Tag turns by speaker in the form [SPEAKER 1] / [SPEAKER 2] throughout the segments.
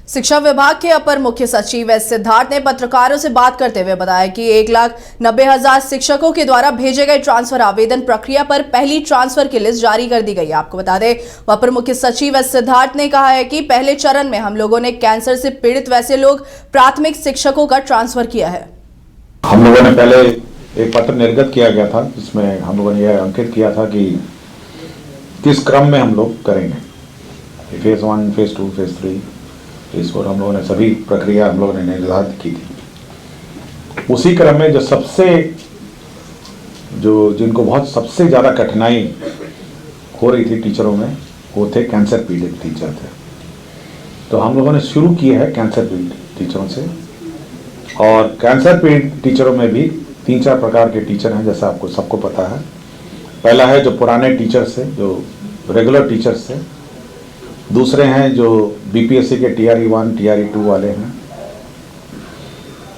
[SPEAKER 1] शिक्षा विभाग के अपर मुख्य सचिव एस सिद्धार्थ ने पत्रकारों से बात करते हुए बताया कि 1,90,000 शिक्षकों के द्वारा भेजे गए ट्रांसफर आवेदन प्रक्रिया पर पहली ट्रांसफर की लिस्ट जारी कर दी गई है। आपको बता दें, अपर मुख्य सचिव एस सिद्धार्थ ने कहा है कि पहले चरण में हम लोगों ने कैंसर से पीड़ित वैसे लोग प्राथमिक शिक्षकों का ट्रांसफर किया है।
[SPEAKER 2] हम लोगों ने पहले एक पत्र निर्गत किया गया था, जिसमें हम लोगों ने यह अंकित किया था कि किस क्रम में हम लोग करेंगे, फेज 1, फेज 2, फेज 3, फेज 4। हम लोगों ने सभी प्रक्रिया हम लोगों ने निर्धारित की थी। उसी क्रम में जिनको बहुत सबसे ज़्यादा कठिनाई हो रही थी टीचरों में, वो थे कैंसर पीड़ित टीचर थे। तो हम लोगों ने शुरू किया है कैंसर पीड़ित टीचरों से, और कैंसर पीड़ित टीचरों में भी 3-4 प्रकार के टीचर हैं, जैसा आपको सबको पता है। पहला है जो पुराने टीचर्स हैं, जो रेगुलर टीचर्स हैं। दूसरे हैं जो बीपीएससी के TRE 1, TRE 2 वाले हैं।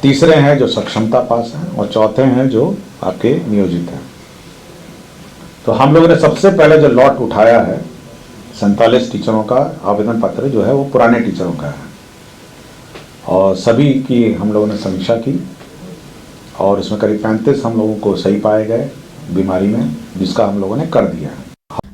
[SPEAKER 2] तीसरे हैं जो सक्षमता पास हैं, और चौथे हैं जो आपके नियोजित हैं। तो हम लोगों ने सबसे पहले जो लॉट उठाया है 47 टीचरों का आवेदन पत्र जो है वो पुराने टीचरों का है, और सभी की हम लोगों ने समीक्षा की, और इसमें करीब 35 हम लोगों को सही पाए गए बीमारी में, जिसका हम लोगों ने कर दिया है।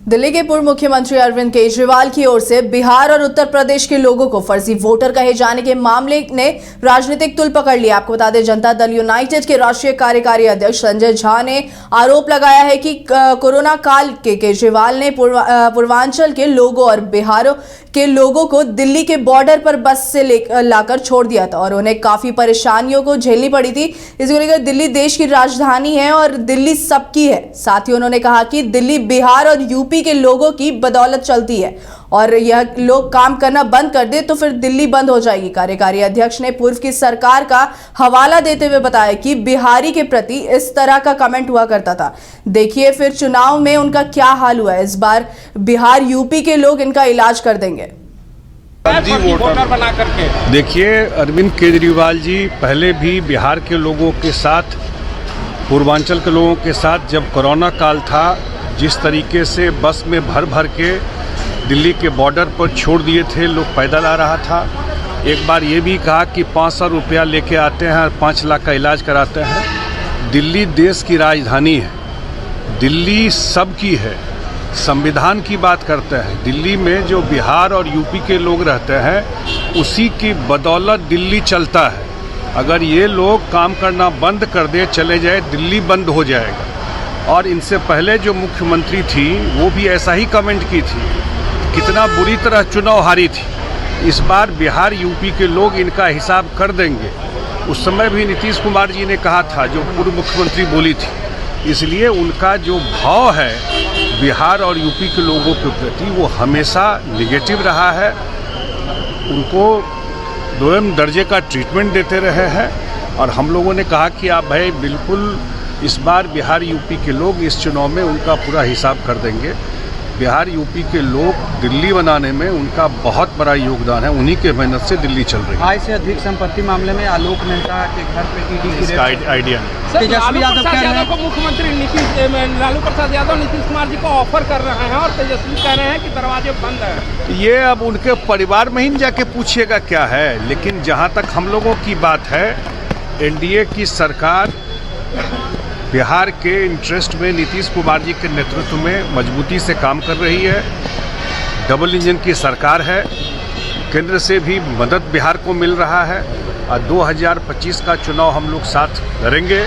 [SPEAKER 1] दिल्ली के पूर्व मुख्यमंत्री अरविंद केजरीवाल की ओर से बिहार और उत्तर प्रदेश के लोगों को फर्जी वोटर कहे जाने के मामले ने राजनीतिक तुल पकड़ लिया। आपको बता दें, जनता दल यूनाइटेड के राष्ट्रीय कार्यकारी अध्यक्ष संजय झा ने आरोप लगाया है कि कोरोना काल के केजरीवाल ने पूर्वांचल के लोगों और बिहार के लोगों को दिल्ली के बॉर्डर पर बस से लाकर छोड़ दिया था, और उन्हें काफी परेशानियों को झेलनी पड़ी थी। इसको लेकर दिल्ली देश की राजधानी है और दिल्ली सबकी है। साथ ही उन्होंने कहा कि दिल्ली बिहार और यूपी के लोगों की बदौलत चलती है, और यह लोग काम करना बंद कर दे तो फिर दिल्ली बंद हो जाएगी। कार्यकारी अध्यक्ष ने पूर्व की सरकार का हवाला देते हुए बताया कि बिहारी के प्रति इस तरह का कमेंट हुआ करता था। देखिए फिर चुनाव में उनका क्या हाल हुआ है। इस बार बिहार यूपी के लोग इनका इलाज कर देंगे।
[SPEAKER 3] वोटर बना करके
[SPEAKER 4] देखिए, अरविंद केजरीवाल जी पहले भी बिहार के लोगों के साथ, पूर्वांचल के लोगों के साथ, जब कोरोना काल था, जिस तरीके से बस में भर भर के दिल्ली के बॉर्डर पर छोड़ दिए थे, लोग पैदल आ रहा था। एक बार ये भी कहा कि 500 रुपया लेके आते हैं और 5 लाख का इलाज कराते हैं। दिल्ली देश की राजधानी है, दिल्ली सबकी है। संविधान की बात करते हैं, दिल्ली में जो बिहार और यूपी के लोग रहते हैं, उसी की बदौलत दिल्ली चलता है। अगर ये लोग काम करना बंद कर दे, चले जाए, दिल्ली बंद हो जाएगा। और इनसे पहले जो मुख्यमंत्री थी वो भी ऐसा ही कमेंट की थी, कितना बुरी तरह चुनाव हारी थी। इस बार बिहार यूपी के लोग इनका हिसाब कर देंगे। उस समय भी नीतीश कुमार जी ने कहा था, जो पूर्व मुख्यमंत्री बोली थी। इसलिए उनका जो भाव है बिहार और यूपी के लोगों के प्रति, वो हमेशा निगेटिव रहा है। उनको 2म दर्जे का ट्रीटमेंट देते रहे हैं, और हम लोगों ने कहा कि आप भाई बिल्कुल इस बार बिहार यूपी के लोग इस चुनाव में उनका पूरा हिसाब कर देंगे। बिहार यूपी के लोग दिल्ली बनाने में उनका बहुत बड़ा योगदान है, उन्हीं के मेहनत से दिल्ली चल रही है।
[SPEAKER 3] आय से अधिक संपत्ति मामले में आलोक मेहता के घर पे ईडी की
[SPEAKER 4] आइडिया नहीं।
[SPEAKER 3] तेजस्वी यादव
[SPEAKER 5] को मुख्यमंत्री लालू प्रसाद यादव नीतीश कुमार जी को ऑफर कर रहे हैं, और तेजस्वी कह रहे हैं कि दरवाजे बंद है।
[SPEAKER 4] ये अब उनके परिवार में ही जाके पूछिएगा क्या है। लेकिन जहाँ तक हम लोगों की बात है, NDA की सरकार बिहार के इंटरेस्ट में नीतीश कुमार जी के नेतृत्व में मजबूती से काम कर रही है। डबल इंजन की सरकार है, केंद्र से भी मदद बिहार को मिल रहा है, और 2025 का चुनाव हम लोग साथ लड़ेंगे,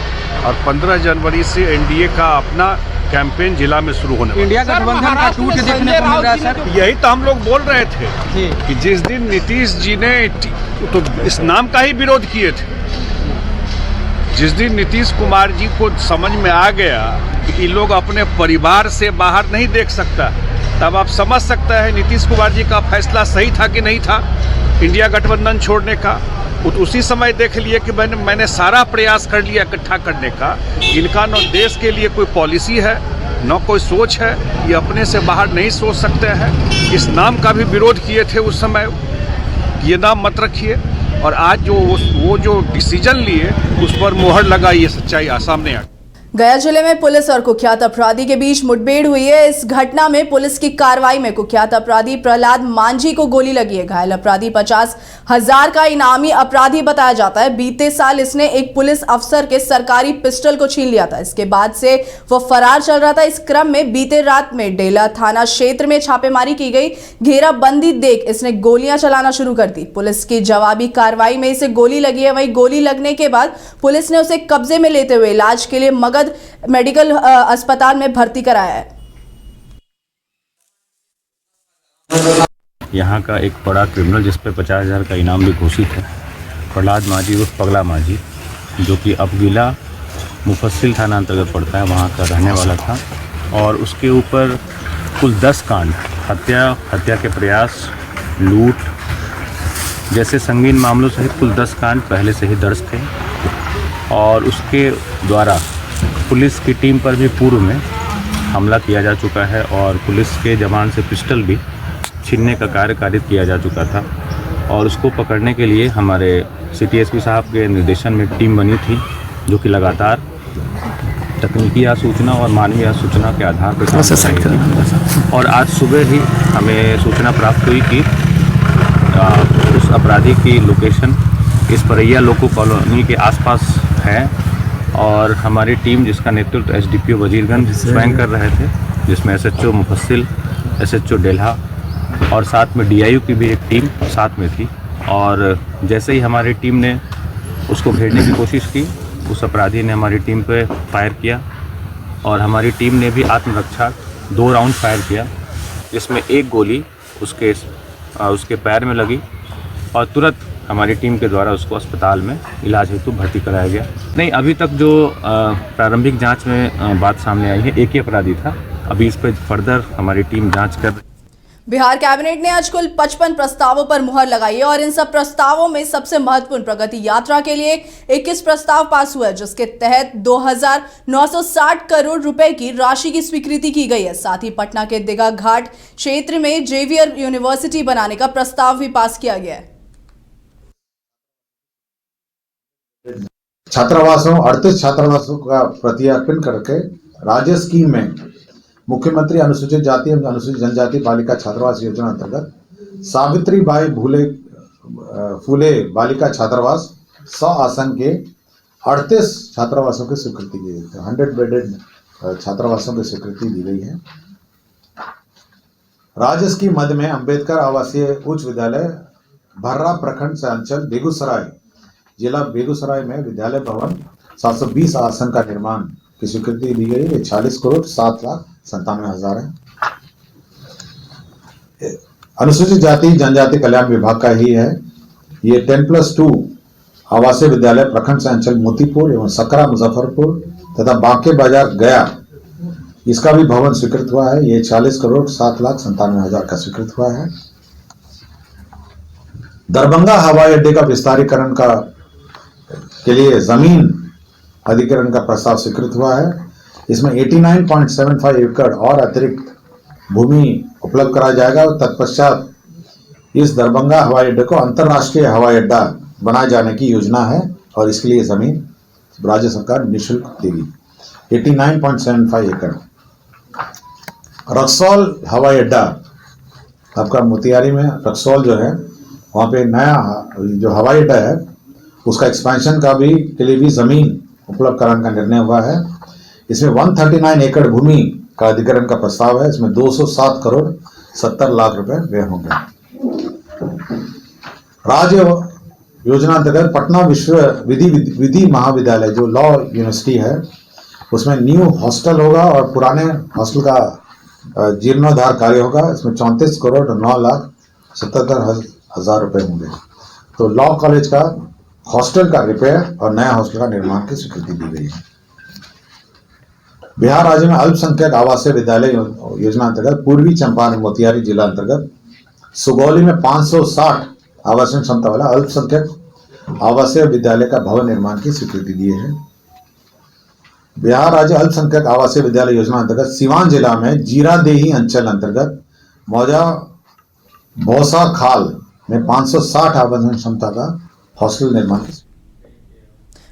[SPEAKER 4] और 15 जनवरी से NDA का अपना कैंपेन जिला में शुरू होने वाला है।
[SPEAKER 3] इंडिया गठबंधन का टूट देखने को मिल रहा है सर।
[SPEAKER 4] यही तो हम लोग बोल रहे थे कि जिस दिन नीतीश जी ने तो इस नाम का ही विरोध किए थे, जिस दिन नीतीश कुमार जी को समझ में आ गया कि लोग अपने परिवार से बाहर नहीं देख सकता, तब आप समझ सकते हैं नीतीश कुमार जी का फैसला सही था कि नहीं था इंडिया गठबंधन छोड़ने का। उसी समय देख लिए कि मैंने सारा प्रयास कर लिया इकट्ठा करने का। इनका न देश के लिए कोई पॉलिसी है, न कोई सोच है, ये अपने से बाहर नहीं सोच सकते हैं। इस नाम का भी विरोध किए थे उस समय, ये नाम मत रखिए, और आज जो वो जो डिसीजन लिए उस पर मोहर लगाई, ये सच्चाई सामने आ गई।
[SPEAKER 1] गया जिले में पुलिस और कुख्यात अपराधी के बीच मुठभेड़ हुई है। इस घटना में पुलिस की कार्रवाई में कुख्यात अपराधी प्रहलाद मांझी को गोली लगी है। घायल अपराधी 50,000 का इनामी अपराधी बताया जाता है। बीते साल इसने एक पुलिस अफसर के सरकारी पिस्टल को छीन लिया था। इसके बाद से वह फरार चल रहा था। इस क्रम में बीते रात में डेला थाना क्षेत्र में छापेमारी की गई। घेराबंदी देख इसने गोलियां चलाना शुरू कर दी। पुलिस की जवाबी कार्रवाई में इसे गोली लगी है। वहीं गोली लगने के बाद पुलिस ने उसे कब्जे में लेते हुए इलाज के लिए मगध मेडिकल अस्पताल में भर्ती कराया है।
[SPEAKER 6] यहाँ का एक बड़ा क्रिमिनल जिस पे 50,000 का इनाम भी घोषित है, प्रहलाद मांझी उर्फ पगला मांझी, जो कि अपगिला मुफस्सिल थाना अंतर्गत पड़ता है, वहाँ का रहने वाला था। और उसके ऊपर कुल 10 कांड, हत्या के प्रयास, लूट जैसे संगीन मामलों सहित कुल 10 कांड पहले से ही दर्ज थे। और उसके द्वारा पुलिस की टीम पर भी पूर्व में हमला किया जा चुका है और पुलिस के जवान से पिस्टल भी छीनने का कार्य कारित किया जा चुका था। और उसको पकड़ने के लिए हमारे सिटी एसपी साहब के निर्देशन में टीम बनी थी, जो कि लगातार तकनीकी सूचना और मानवीय सूचना के आधार पर काम कर रही थी। और आज सुबह ही हमें सूचना प्राप्त हुई कि उस अपराधी की लोकेशन इस परैया लोको कॉलोनी के आसपास है। और हमारी टीम, जिसका नेतृत्व एसडीपीओ वजीरगंज स्वयं कर रहे थे, जिसमें एसएचओ मुफस्सिल, एसएचओ डेल्हा और साथ में डीआईयू की भी एक टीम साथ में थी। और जैसे ही हमारी टीम ने उसको घेरने की कोशिश की, उस अपराधी ने हमारी टीम पे फायर किया और हमारी टीम ने भी आत्मरक्षा 2 राउंड फायर किया, जिसमें एक गोली उसके पैर में लगी और तुरंत हमारी टीम के द्वारा उसको अस्पताल में इलाज हेतु भर्ती कराया गया। नहीं, अभी तक जो प्रारंभिक जांच में बात सामने आई है, एक ही अपराधी था। अभी इस पर फर्दर हमारी टीम जांच कर रही है।
[SPEAKER 1] बिहार कैबिनेट ने आज कुल 55 प्रस्तावों पर मुहर लगाई है और इन सब प्रस्तावों में सबसे महत्वपूर्ण प्रगति यात्रा के लिए 21 प्रस्ताव पास हुआ है, जिसके तहत 2,960 करोड़ रुपए की राशि की स्वीकृति की गई है। साथ ही पटना के दीघा घाट क्षेत्र में जेवियर यूनिवर्सिटी बनाने का प्रस्ताव भी पास किया गया है।
[SPEAKER 2] छात्रावासों 38 छात्रावासों का प्रत्यार्पण करके राज्य स्कीम में मुख्यमंत्री अनुसूचित जाति एवं अनुसूचित जनजाति बालिका छात्रावास योजना अंतर्गत सावित्रीबाई फूले बालिका छात्रावास 100 आसन के 38 छात्रावासों की स्वीकृति दी गई है। 100 बेडेड छात्रावासों की स्वीकृति दी गई है। राज्य स्कीम मध्य में अंबेडकर आवासीय उच्च विद्यालय भर्रा प्रखंड से अंचल बेगूसराय जिला बेगूसराय में विद्यालय भवन 720 आसन का निर्माण की स्वीकृति दी गई है। 40,07,97,000 है। अनुसूचित जाति जनजाति कल्याण विभाग का ही है। ये 10+2 आवासीय विद्यालय प्रखंड से अंचल मोतीपुर एवं सकरा मुजफ्फरपुर तथा बांके बाजार गया, इसका भी भवन स्वीकृत हुआ है। ये 40,07,97,000 का स्वीकृत हुआ है। दरभंगा हवाई अड्डे का विस्तारीकरण के लिए जमीन अधिग्रहण का प्रस्ताव स्वीकृत हुआ है। इसमें 89.75 एकड़ और अतिरिक्त भूमि उपलब्ध कराया जाएगा। तत्पश्चात इस दरभंगा हवाई अड्डे को अंतर्राष्ट्रीय हवाई अड्डा बनाए जाने की योजना है और इसके लिए जमीन राज्य सरकार निःशुल्क देगी। 89.75 एकड़। रक्सौल हवाई अड्डा आपका मोतिहारी में रक्सौल जो है, वहाँ पे नया जो हवाई अड्डा है उसका एक्सपेंशन का भी के लिए भी जमीन उपलब्ध कराने का निर्णय हुआ है। इसमें 139 एकड़ भूमि का अधिग्रहण का प्रस्ताव है। इसमें 207 करोड़ 70 लाख रुपए व्यय होंगे। राज्य योजना अंतर्गत पटना विश्व विधि महाविद्यालय जो लॉ यूनिवर्सिटी है, उसमें न्यू हॉस्टल होगा और पुराने हॉस्टल का जीर्णोद्धार कार्य होगा। इसमें 34 करोड़ 9,77,000 रुपए होंगे। तो लॉ कॉलेज का हॉस्टल का रिपेयर और नया हॉस्टल का निर्माण की स्वीकृति दी गई है। बिहार राज्य में अल्पसंख्यक आवासीय विद्यालय योजना अंतर्गत पूर्वी चंपारण मोतिहारी जिला अंतर्गत सुगौली में 560 आवासीय क्षमता वाला अल्पसंख्यक आवासीय विद्यालय का भवन निर्माण की स्वीकृति दी है। बिहार राज्य अल्पसंख्यक आवासीय विद्यालय योजना अंतर्गत सीवान जिला में जीरादेही अंचल अंतर्गत मौजा भौसा खाल में 560 आवासीय क्षमता का हॉस्टल निर्माण।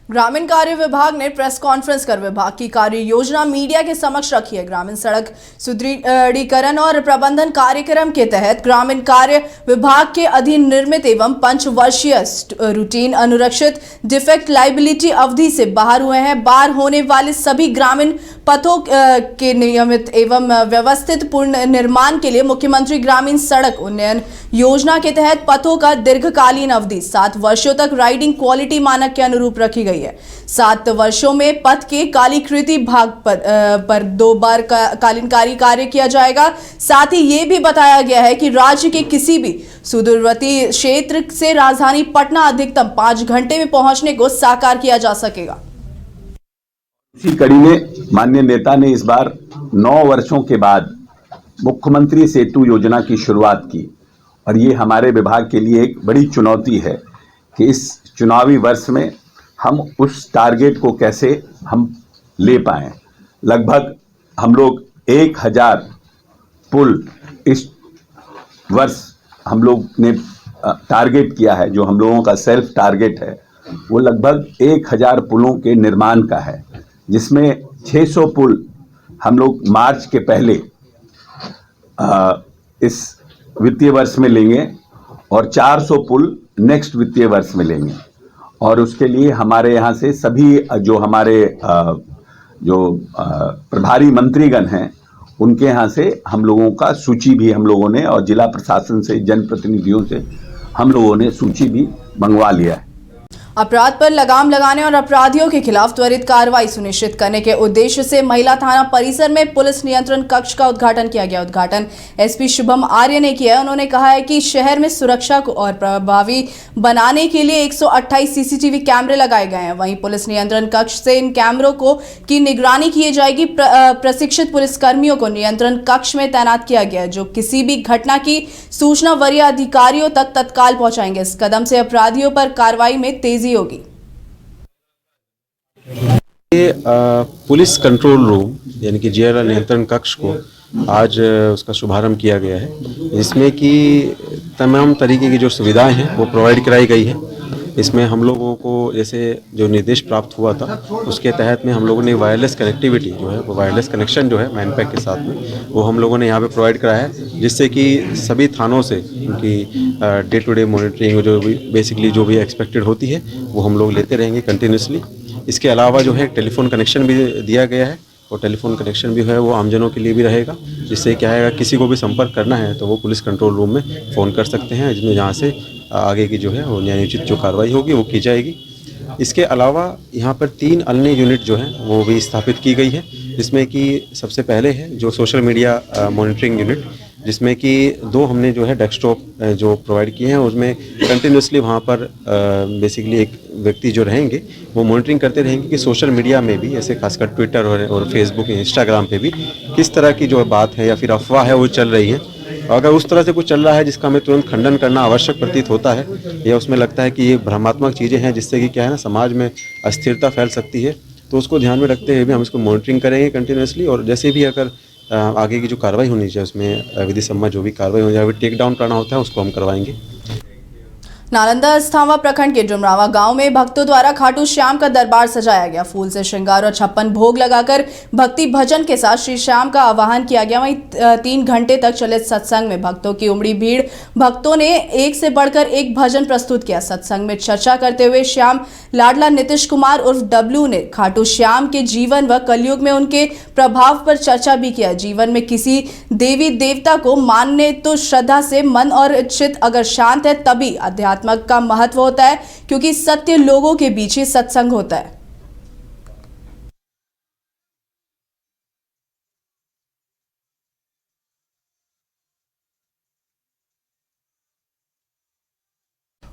[SPEAKER 1] ग्रामीण कार्य विभाग ने प्रेस कॉन्फ्रेंस कर विभाग की कार्य योजना मीडिया के समक्ष रखी है। ग्रामीण सड़क सुदृढ़ीकरण और प्रबंधन कार्यक्रम के तहत ग्रामीण कार्य विभाग के अधीन निर्मित एवं पंचवर्षीय रूटीन अनुरक्षित डिफेक्ट लाइबिलिटी अवधि से बाहर हुए हैं। बाहर होने वाले सभी ग्रामीण पथों के नियमित एवं व्यवस्थित पुनर्निर्माण के लिए मुख्यमंत्री ग्रामीण सड़क उन्नयन योजना के तहत पथों का दीर्घकालीन अवधि 7 वर्षों तक राइडिंग क्वालिटी मानक के अनुरूप रखी गई है। 7 वर्षों में पथ के कालीकृति भाग पर 2 बार कालीनकारी कार्य किया जाएगा। साथ ही ये भी बताया गया है कि राज्य के किसी भी सुदूरवर्ती क्षेत्र से राजधानी पटना अधिकतम 5 घंटे में पहुंचने को साकार किया जा सकेगा।
[SPEAKER 7] इसी कड़ी में माननीय नेता ने इस बार 9 वर्षों के बाद मुख्यमंत्री सेतु योजना की शुरुआत की और ये हमारे विभाग के लिए एक बड़ी चुनौती है कि इस चुनावी वर्ष में हम उस टारगेट को कैसे हम ले पाएं। लगभग हम लोग 1000 पुल इस वर्ष हम लोग ने टारगेट किया है। जो हम लोगों का सेल्फ टारगेट है वो लगभग 1000 पुलों के निर्माण का है, जिसमें 600 पुल हम लोग मार्च के पहले इस वित्तीय वर्ष में लेंगे और 400 पुल नेक्स्ट वित्तीय वर्ष में लेंगे। और उसके लिए हमारे यहाँ से सभी जो हमारे प्रभारी मंत्रीगण हैं उनके यहाँ से हम लोगों का सूची भी हम लोगों ने और जिला प्रशासन से जनप्रतिनिधियों से हम लोगों ने सूची भी मंगवा लिया है।
[SPEAKER 1] अपराध पर लगाम लगाने और अपराधियों के खिलाफ त्वरित कार्रवाई सुनिश्चित करने के उद्देश्य से महिला थाना परिसर में पुलिस नियंत्रण कक्ष का उद्घाटन किया गया। उद्घाटन एसपी शुभम आर्य ने किया है। उन्होंने कहा है कि शहर में सुरक्षा को और प्रभावी बनाने के लिए 128 सीसीटीवी कैमरे लगाए गए हैं। वहीं पुलिस नियंत्रण कक्ष से इन कैमरों की निगरानी की जाएगी। प्रशिक्षित पुलिसकर्मियों को नियंत्रण कक्ष में तैनात किया गया है, जो किसी भी घटना की सूचना वरीय अधिकारियों तक तत्काल पहुंचाएंगे। इस कदम से अपराधियों पर कार्रवाई में तेजी होगी।
[SPEAKER 8] ये पुलिस कंट्रोल रूम यानी कि जीआरएल नियंत्रण कक्ष को आज उसका शुभारंभ किया गया है। इसमें कि तमाम तरीके की जो सुविधाएं हैं वो प्रोवाइड कराई गई है। इसमें हम लोगों को जैसे जो निर्देश प्राप्त हुआ था उसके तहत में हम लोगों ने वायरलेस कनेक्टिविटी जो है वो वायरलेस कनेक्शन जो है मैनपैक के साथ में वो हम लोगों ने यहाँ पे प्रोवाइड कराया है, जिससे कि सभी थानों से उनकी डे टू डे मॉनिटरिंग जो भी बेसिकली जो भी एक्सपेक्टेड होती है वो हम लोग लेते रहेंगे कंटिन्यूसली। इसके अलावा जो है टेलीफोन कनेक्शन भी दिया गया है और टेलीफोन कनेक्शन भी है वो आमजनों के लिए भी रहेगा, जिससे क्या है किसी को भी संपर्क करना है तो वो पुलिस कंट्रोल रूम में फ़ोन कर सकते हैं, जिसमें जहाँ से आगे की जो है वो न्यायोचित जो कार्रवाई होगी वो की जाएगी। इसके अलावा यहाँ पर 3 अन्य यूनिट जो हैं वो भी स्थापित की गई है, जिसमें कि सबसे पहले है जो सोशल मीडिया मॉनिटरिंग यूनिट, जिसमें कि 2 हमने जो है डेस्कटॉप जो प्रोवाइड किए हैं उसमें कंटिन्यूसली वहाँ पर बेसिकली एक व्यक्ति जो रहेंगे वो मॉनिटरिंग करते रहेंगे कि सोशल मीडिया में भी ऐसे खासकर ट्विटर और फेसबुक इंस्टाग्राम पे भी किस तरह की जो बात है या फिर अफवाह है वो चल रही है। अगर उस तरह से कुछ चल रहा है जिसका हमें तुरंत खंडन करना आवश्यक प्रतीत होता है या उसमें लगता है कि ये भ्रमात्मक चीज़ें हैं जिससे कि क्या है ना समाज में अस्थिरता फैल सकती है, तो उसको ध्यान में रखते हुए भी हम इसको मॉनिटरिंग करेंगे कंटिन्यूसली। और जैसे भी अगर आगे की जो कार्रवाई होनी चाहिए उसमें विधि सम्मत जो भी कार्रवाई हो जाए टेक डाउन करना होता है उसको हम करवाएंगे।
[SPEAKER 1] नालंदा अस्थावा प्रखंड के डुमरावा गांव में भक्तों द्वारा खाटू श्याम का दरबार सजाया गया। फूल से श्रृंगार और 56 भोग लगाकर भक्ति भजन के साथ श्री श्याम का आवाहन किया गया। वहीं 3 घंटे तक चले सत्संग में भक्तों की उमड़ी भीड़। भक्तों ने एक से बढ़कर एक भजन प्रस्तुत किया। सत्संग में चर्चा करते हुए श्याम लाडला नीतीश कुमार उर्फ डब्लू ने खाटू श्याम के जीवन व कलयुग में उनके प्रभाव पर चर्चा भी किया। जीवन में किसी देवी देवता को मानने तो श्रद्धा से मन और चित्त अगर शांत है तभी अध्यात्म का महत्व होता है, क्योंकि सत्य लोगों के बीच ही सत्संग होता है।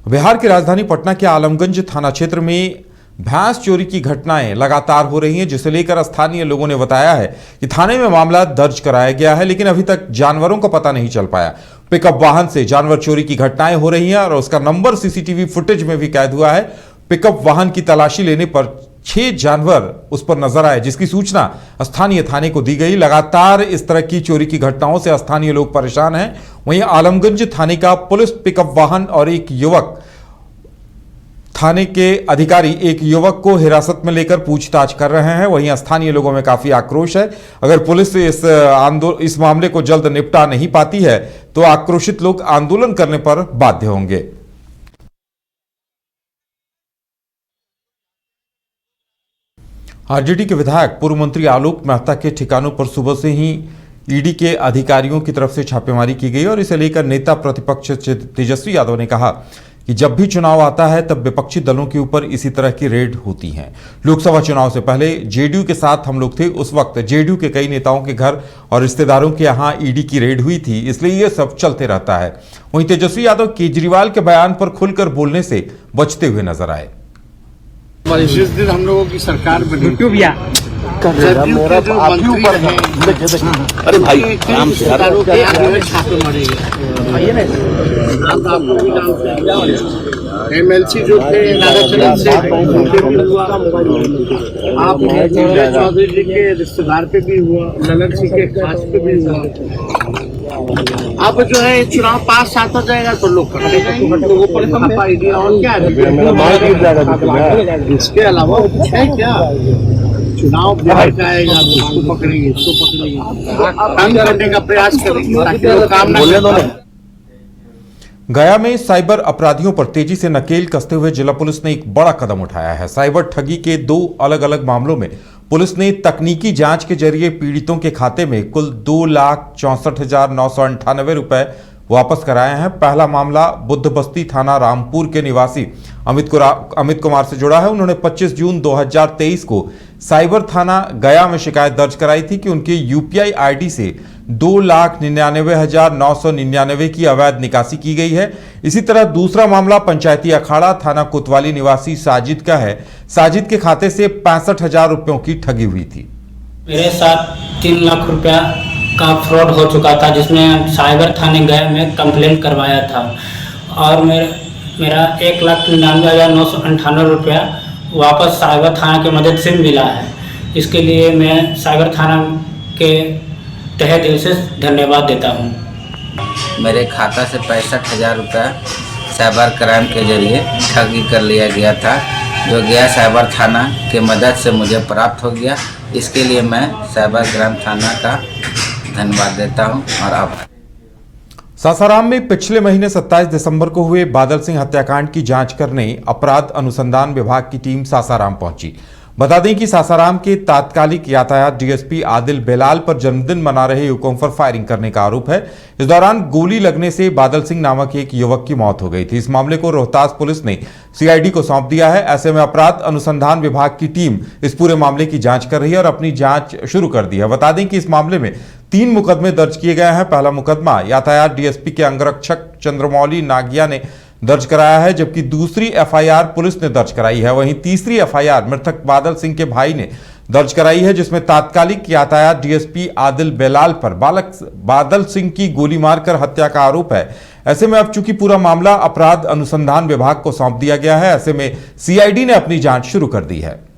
[SPEAKER 9] बिहार की राजधानी पटना के आलमगंज थाना क्षेत्र में भैंस चोरी की घटनाएं लगातार हो रही हैं, जिसे लेकर स्थानीय लोगों ने बताया है कि थाने में मामला दर्ज कराया गया है, लेकिन अभी तक जानवरों का पता नहीं चल पाया। पिकअप वाहन से जानवर चोरी की घटनाएं हो रही हैं और उसका नंबर सीसीटीवी फुटेज में भी कैद हुआ है। पिकअप वाहन की तलाशी लेने पर 6 जानवर उस पर नजर आए, जिसकी सूचना स्थानीय थाने को दी गई। लगातार इस तरह की चोरी की घटनाओं से स्थानीय लोग परेशान हैं। वहीं आलमगंज थाने का पुलिस पिकअप वाहन और एक युवक थाने के अधिकारी एक युवक को हिरासत में लेकर पूछताछ कर रहे हैं। वहीं स्थानीय लोगों में काफी आक्रोश है। अगर पुलिस इस मामले को जल्द निपटा नहीं पाती है तो आक्रोशित लोग आंदोलन करने पर बाध्य होंगे। आरजेडी के विधायक पूर्व मंत्री आलोक मेहता के ठिकानों पर सुबह से ही ईडी के अधिकारियों की तरफ से छापेमारी की गई और इसे लेकर नेता प्रतिपक्ष तेजस्वी यादव ने कहा कि जब भी चुनाव आता है तब विपक्षी दलों के ऊपर इसी तरह की रेड होती हैं। लोकसभा चुनाव से पहले जेडीयू के साथ हम लोग थे, उस वक्त जेडीयू के कई नेताओं के घर और रिश्तेदारों के यहां ईडी की रेड हुई थी, इसलिए यह सब चलते रहता है। वहीं तेजस्वी यादव केजरीवाल के बयान पर खुलकर बोलने से बचते हुए नजर आए।
[SPEAKER 3] जिस दिन हम लोगों की सरकार बनी
[SPEAKER 7] अरे भाई
[SPEAKER 3] MLC जो थे नागाचरण से आप चौधरी जी के रिश्तेदार पे भी हुआ, ललन सिंह के खास पे भी हुआ। अब जो है चुनाव पास आता जाएगा तो लोग करते जाएंगे, लोगों पर आइडिया और क्या है। इसके अलावा है क्या, चुनाव बिहार का आएगा उसको पकड़ेंगे, इसको पकड़ेंगे, तंग करने का प्रयास करेंगे ताकि लोग काम ना करें।
[SPEAKER 9] गया में साइबर अपराधियों पर तेजी से नकेल कसते हुए जिला पुलिस ने एक बड़ा कदम उठाया है। साइबर ठगी के 2 अलग अलग मामलों में पुलिस ने तकनीकी जांच के जरिए पीड़ितों के खाते में कुल 2,64,998 रुपए वापस कराए हैं। पहला मामला बुद्धबस्ती थाना रामपुर के निवासी अमित कुमार से जुड़ा है। उन्होंने 25 जून 2023 को साइबर थाना गया में शिकायत दर्ज कराई थी कि उनके यूपीआई आईडी से 2,99,999 की अवैध निकासी की गई है। इसी तरह दूसरा मामला पंचायती अखाड़ा थाना कोतवाली निवासी साजिद का है। साजिद के खाते से 65,000 रुपयों की ठगी हुई थी।
[SPEAKER 10] मेरे साथ 3 लाख रुपया का फ्रॉड हो चुका था, जिसमें साइबर थाने गए में कंप्लेंट करवाया था और मेरा 1,99,998 रुपया वापस साइबर थाना की मदद से मिला है। इसके लिए मैं साइबर थाना के तहे दिल से धन्यवाद देता हूँ।
[SPEAKER 11] मेरे खाता से 65,000 रुपया साइबर क्राइम के जरिए ठगी कर लिया गया था, जो गया साइबर थाना के मदद से मुझे प्राप्त हो गया। इसके लिए मैं साइबर क्राइम थाना का धन्यवाद देता हूं और आप।
[SPEAKER 9] सासाराम में पिछले महीने 27 दिसंबर को हुए बादल सिंह हत्याकांड की जांच करने अपराध अनुसंधान विभाग की टीम सासाराम पहुंची। बता दें कि सासाराम के तात्कालिक यातायात डीएसपी आदिल बेलाल पर जन्मदिन मना रहे युवकों पर फायरिंग करने का आरोप है। इस दौरान गोली लगने से बादल सिंह नामक एक युवक की मौत हो गई थी। इस मामले को रोहतास पुलिस ने सीआईडी को सौंप दिया है। ऐसे में अपराध अनुसंधान विभाग की टीम इस पूरे मामले की जांच कर रही है और अपनी जांच शुरू कर दी है। बता दें कि इस मामले में 3 मुकदमे दर्ज किए गए हैं। पहला मुकदमा यातायात डीएसपी के अंगरक्षक चंद्रमौली नागिया ने दर्ज कराया है, जबकि दूसरी एफआईआर पुलिस ने दर्ज कराई है। वहीं तीसरी एफआईआर मृतक बादल सिंह के भाई ने दर्ज कराई है, जिसमें तात्कालिक यातायात डीएसपी आदिल बेलाल पर बादल सिंह की गोली मारकर हत्या का आरोप है। ऐसे में अब चूंकि पूरा मामला अपराध अनुसंधान विभाग को सौंप दिया गया है, ऐसे में सीआईडी ने अपनी जांच शुरू कर दी है।